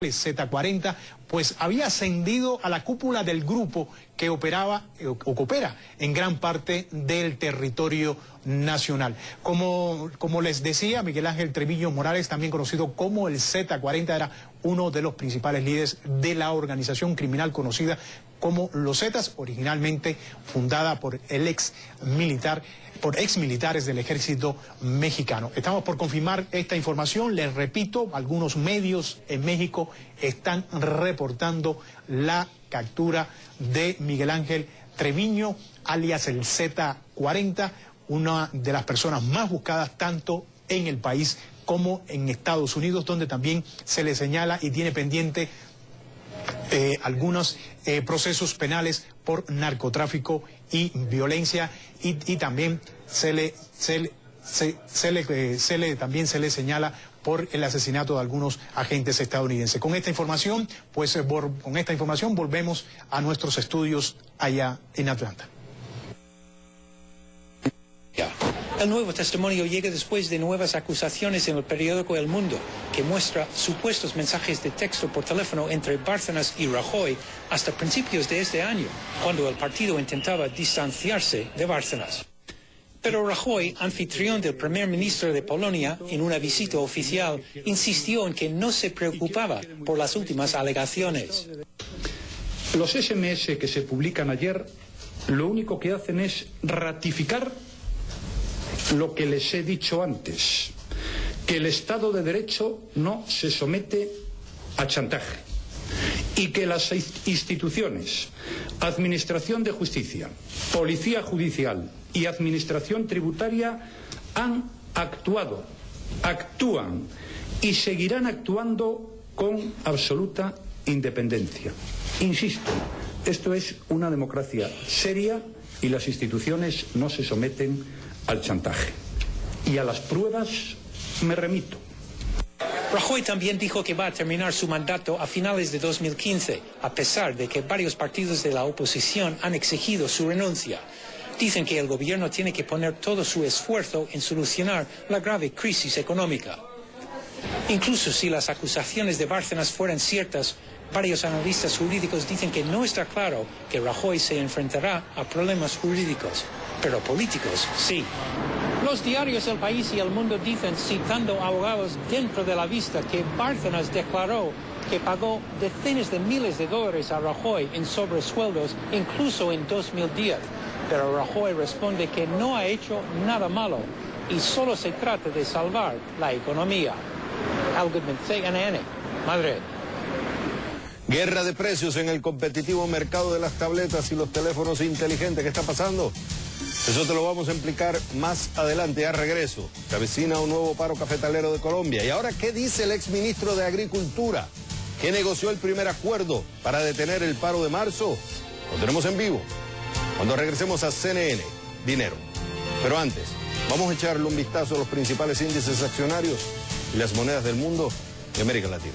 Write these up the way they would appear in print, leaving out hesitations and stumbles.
Z40, pues había ascendido a la cúpula del grupo que operaba o que opera en gran parte del territorio nacional. Como les decía, Miguel Ángel Treviño Morales, también conocido como el Z40, era uno de los principales líderes de la organización criminal conocida como los Zetas, originalmente fundada por el exmilitares del ejército mexicano. Estamos por confirmar esta información. Les repito, algunos medios en México están reportando la captura de Miguel Ángel Treviño, alias el Z40, una de las personas más buscadas tanto en el país como en Estados Unidos, donde también se le señala y tiene pendiente algunos procesos penales por narcotráfico y violencia, y también también se le señala por el asesinato de algunos agentes estadounidenses. Con esta información, volvemos a nuestros estudios allá en Atlanta. El nuevo testimonio llega después de nuevas acusaciones en el periódico El Mundo, que muestra supuestos mensajes de texto por teléfono entre Bárcenas y Rajoy hasta principios de este año, cuando el partido intentaba distanciarse de Bárcenas. Pero Rajoy, anfitrión del primer ministro de Polonia, en una visita oficial, insistió en que no se preocupaba por las últimas alegaciones. Los SMS que se publican ayer, lo único que hacen es ratificar lo que les he dicho antes, que el Estado de Derecho no se somete a chantaje y que las instituciones, Administración de Justicia, Policía Judicial y Administración Tributaria han actuado, actúan y seguirán actuando con absoluta independencia. Insisto, esto es una democracia seria y las instituciones no se someten al chantaje. Y a las pruebas me remito. Rajoy también dijo que va a terminar su mandato a finales de 2015, a pesar de que varios partidos de la oposición han exigido su renuncia. Dicen que el gobierno tiene que poner todo su esfuerzo en solucionar la grave crisis económica. Incluso si las acusaciones de Bárcenas fueran ciertas, varios analistas jurídicos dicen que no está claro que Rajoy se enfrentará a problemas jurídicos, pero políticos sí. Los diarios El País y El Mundo dicen, citando abogados dentro de la vista, que Bárcenas declaró que pagó decenas de miles de dólares a Rajoy en sobresueldos, incluso en 2010. Pero Rajoy responde que no ha hecho nada malo y solo se trata de salvar la economía. Al Goodman, CNN, Madrid. Guerra de precios en el competitivo mercado de las tabletas y los teléfonos inteligentes. ¿Qué está pasando? Eso te lo vamos a explicar más adelante, a regreso. Se avecina un nuevo paro cafetalero de Colombia. ¿Y ahora qué dice el exministro de Agricultura? ¿Que negoció el primer acuerdo para detener el paro de marzo? Lo tenemos en vivo cuando regresemos a CNN Dinero. Pero antes, vamos a echarle un vistazo a los principales índices accionarios y las monedas del mundo y América Latina.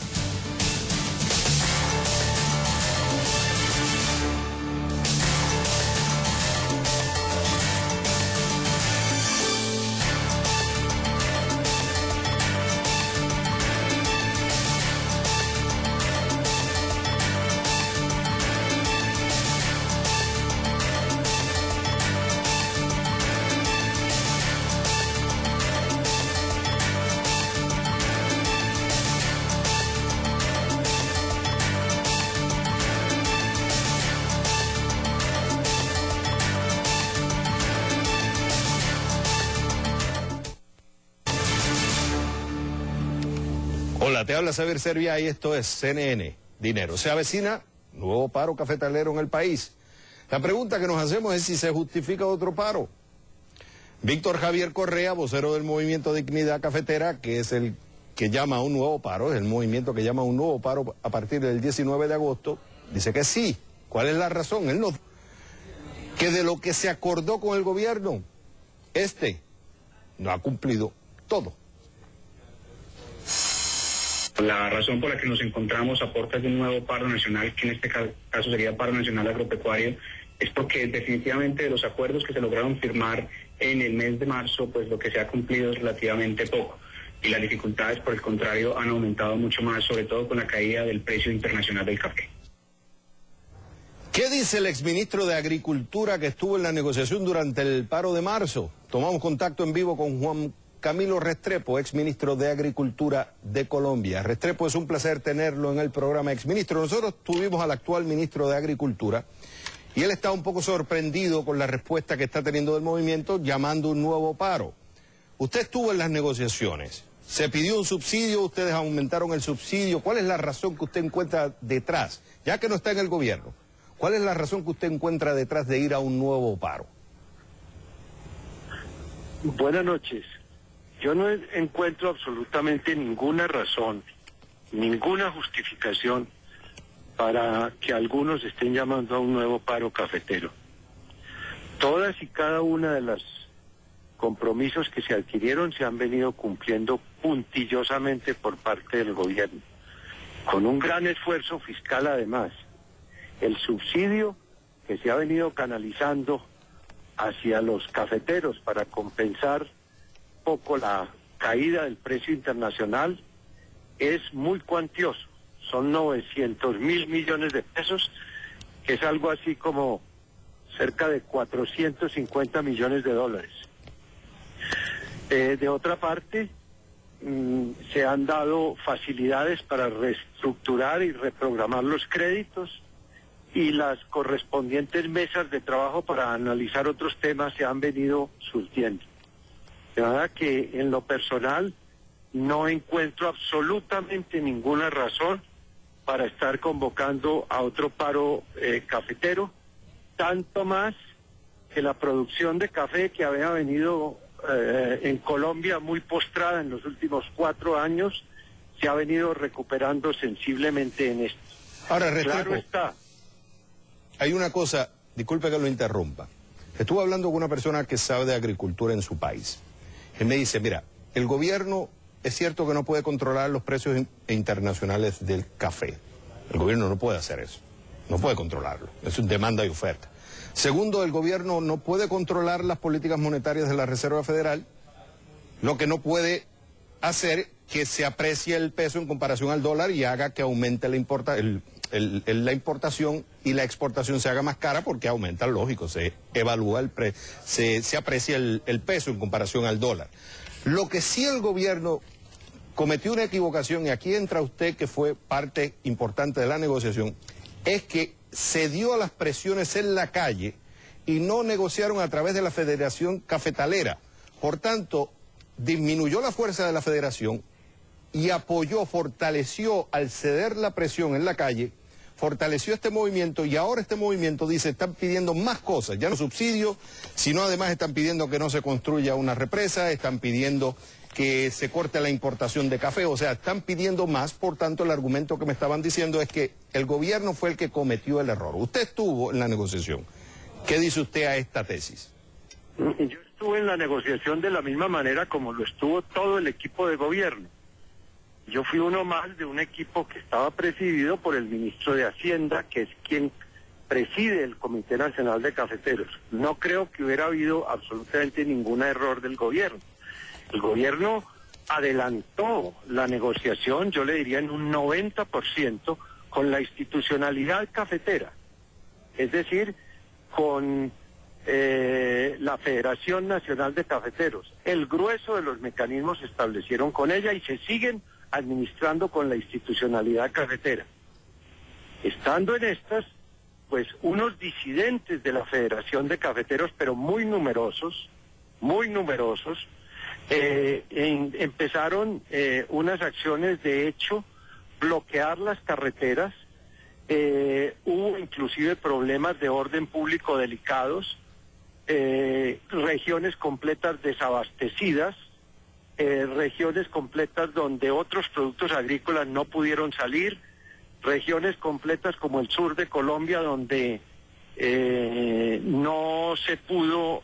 Hola, te habla Xavier Serviá y esto es CNN Dinero. Se avecina nuevo paro cafetalero en el país. La pregunta que nos hacemos es si se justifica otro paro. Víctor Javier Correa, vocero del movimiento Dignidad Cafetera, que es el que llama a un nuevo paro, es el movimiento que llama a un nuevo paro a partir del 19 de agosto, dice que sí. ¿Cuál es la razón? Él no... que de lo que se acordó con el gobierno, no ha cumplido todo. La razón por la que nos encontramos a puertas de un nuevo paro nacional, que en este caso sería paro nacional agropecuario, es porque definitivamente de los acuerdos que se lograron firmar en el mes de marzo, pues lo que se ha cumplido es relativamente poco. y las dificultades, por el contrario, han aumentado mucho más, sobre todo con la caída del precio internacional del café. ¿Qué dice el exministro de Agricultura que estuvo en la negociación durante el paro de marzo? Tomamos contacto en vivo con Juan Camilo Restrepo, exministro de Agricultura de Colombia. Restrepo, es un placer tenerlo en el programa. Exministro, nosotros tuvimos al actual ministro de Agricultura y él está un poco sorprendido con la respuesta que está teniendo del movimiento, llamando un nuevo paro. Usted estuvo en las negociaciones, se pidió un subsidio, ustedes aumentaron el subsidio. ¿Cuál es la razón que usted encuentra detrás? Ya que no está en el gobierno, ¿cuál es la razón que usted encuentra detrás de ir a un nuevo paro? Buenas noches. Yo no encuentro absolutamente ninguna razón, ninguna justificación para que algunos estén llamando a un nuevo paro cafetero. Todas y cada una de los compromisos que se adquirieron se han venido cumpliendo puntillosamente por parte del gobierno, con un gran esfuerzo fiscal además. El subsidio que se ha venido canalizando hacia los cafeteros para compensar poco la caída del precio internacional es muy cuantioso. Son 900.000 millones de pesos, que es algo así como cerca de 450 millones de dólares. De otra parte, se han dado facilidades para reestructurar y reprogramar los créditos, y las correspondientes mesas de trabajo para analizar otros temas se han venido surtiendo. De verdad que en lo personal no encuentro absolutamente ninguna razón para estar convocando a otro paro cafetero, tanto más que la producción de café, que había venido en Colombia muy postrada en los últimos 4 años, se ha venido recuperando sensiblemente en esto. Ahora, Restrepo, claro está. Hay una cosa, disculpe que lo interrumpa. Estuve hablando con una persona que sabe de agricultura en su país. Él me dice, mira, el gobierno es cierto que no puede controlar los precios internacionales del café. El gobierno no puede hacer eso, no puede controlarlo. Es un demanda y oferta. Segundo, el gobierno no puede controlar las políticas monetarias de la Reserva Federal, lo que no puede hacer que se aprecie el peso en comparación al dólar y haga que aumente la importación y la exportación se haga más cara, porque aumenta, lógico, se evalúa se aprecia el peso en comparación al dólar. Lo que sí el gobierno cometió una equivocación, y aquí entra usted que fue parte importante de la negociación, es que cedió a las presiones en la calle y no negociaron a través de la Federación Cafetalera. Por tanto, disminuyó la fuerza de la federación y apoyó, fortaleció al ceder la presión en la calle, fortaleció este movimiento, y ahora este movimiento dice, están pidiendo más cosas, ya no subsidios, sino además están pidiendo que no se construya una represa, están pidiendo que se corte la importación de café, o sea, están pidiendo más. Por tanto, el argumento que me estaban diciendo es que el gobierno fue el que cometió el error. Usted estuvo en la negociación. ¿Qué dice usted a esta tesis? Yo estuve en la negociación de la misma manera como lo estuvo todo el equipo de gobierno. Yo fui uno más de un equipo que estaba presidido por el ministro de Hacienda, que es quien preside el Comité Nacional de Cafeteros. No creo que hubiera habido absolutamente ningún error del gobierno. El gobierno adelantó la negociación, yo le diría en un 90%, con la institucionalidad cafetera. Es decir, con la Federación Nacional de Cafeteros. El grueso de los mecanismos se establecieron con ella y se siguen administrando con la institucionalidad cafetera. Estando en estas, pues unos disidentes de la Federación de Cafeteros, pero muy numerosos, empezaron unas acciones de hecho, bloquear las carreteras. Hubo inclusive problemas de orden público delicados, regiones completas desabastecidas, regiones completas donde otros productos agrícolas no pudieron salir, regiones completas como el sur de Colombia donde no se pudo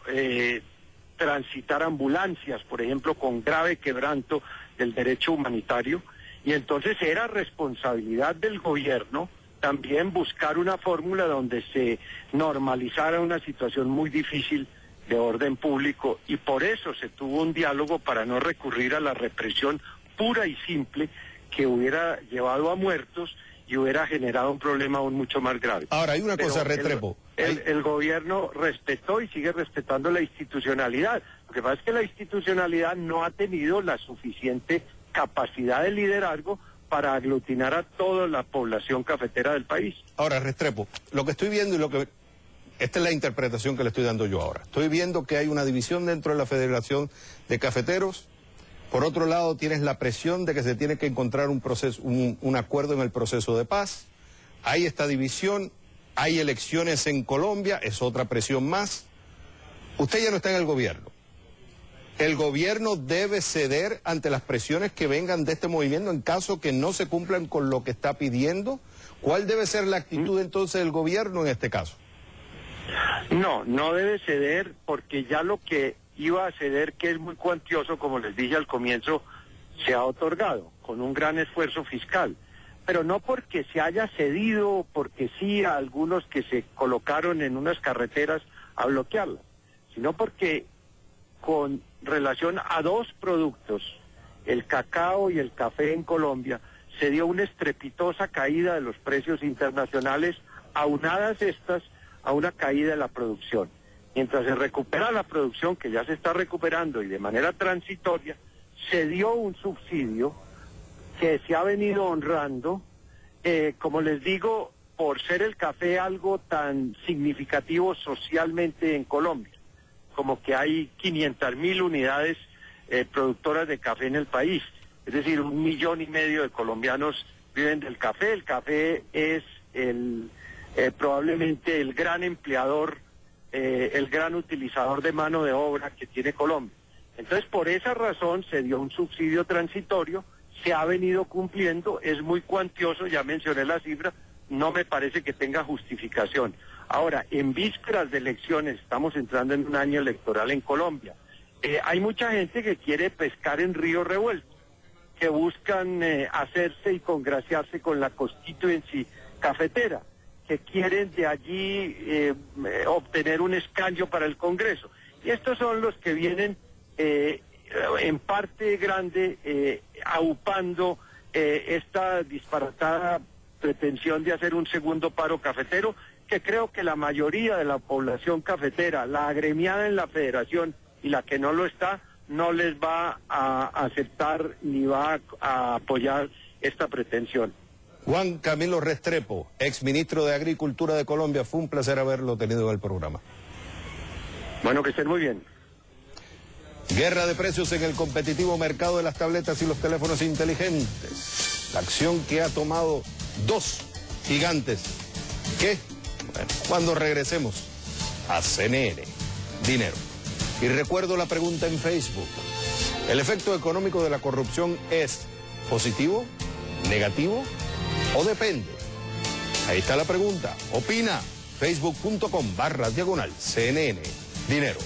transitar ambulancias, por ejemplo, con grave quebranto del derecho humanitario, y entonces era responsabilidad del gobierno también buscar una fórmula donde se normalizara una situación muy difícil de orden público, y por eso se tuvo un diálogo para no recurrir a la represión pura y simple que hubiera llevado a muertos y hubiera generado un problema aún mucho más grave. Ahora, hay una Pero cosa, Restrepo. El gobierno respetó y sigue respetando la institucionalidad. Lo que pasa es que la institucionalidad no ha tenido la suficiente capacidad de liderazgo para aglutinar a toda la población cafetera del país. Ahora, Restrepo, lo que estoy viendo y esta es la interpretación que le estoy dando yo ahora. Estoy viendo que hay una división dentro de la Federación de Cafeteros. Por otro lado, tienes la presión de que se tiene que encontrar un acuerdo en el proceso de paz. Hay esta división, hay elecciones en Colombia, es otra presión más. Usted ya no está en el gobierno. El gobierno debe ceder ante las presiones que vengan de este movimiento en caso que no se cumplan con lo que está pidiendo. ¿Cuál debe ser la actitud entonces del gobierno en este caso? No debe ceder, porque ya lo que iba a ceder, que es muy cuantioso, como les dije al comienzo, se ha otorgado con un gran esfuerzo fiscal. Pero no porque se haya cedido, porque sí a algunos que se colocaron en unas carreteras a bloquearlas, sino porque con relación a dos productos, el cacao y el café en Colombia, se dio una estrepitosa caída de los precios internacionales, aunadas estas a una caída de la producción. Mientras se recupera la producción, que ya se está recuperando y de manera transitoria, se dio un subsidio que se ha venido honrando, como les digo, por ser el café algo tan significativo socialmente en Colombia, como que hay 500.000 unidades productoras de café en el país, es decir, 1,5 millones de colombianos viven del café. El café es probablemente el gran empleador, el gran utilizador de mano de obra que tiene Colombia. Entonces, por esa razón se dio un subsidio transitorio, se ha venido cumpliendo, es muy cuantioso, ya mencioné la cifra, no me parece que tenga justificación. Ahora, en vísperas de elecciones, estamos entrando en un año electoral en Colombia, hay mucha gente que quiere pescar en río revuelto, que buscan hacerse y congraciarse con la constituency cafetera, que quieren de allí obtener un escaño para el Congreso. Y estos son los que vienen en parte grande aupando esta disparatada pretensión de hacer un segundo paro cafetero, que creo que la mayoría de la población cafetera, la agremiada en la federación y la que no lo está, no les va a aceptar ni va a apoyar esta pretensión. Juan Camilo Restrepo, exministro de Agricultura de Colombia, fue un placer haberlo tenido en el programa. Bueno, que estén muy bien. Guerra de precios en el competitivo mercado de las tabletas y los teléfonos inteligentes. La acción que ha tomado dos gigantes. ¿Qué? Bueno, cuando regresemos a CNN, dinero. Y recuerdo la pregunta en Facebook. ¿El efecto económico de la corrupción es positivo, negativo o depende? Ahí está la pregunta. Opina. Facebook.com/CNN, dinero.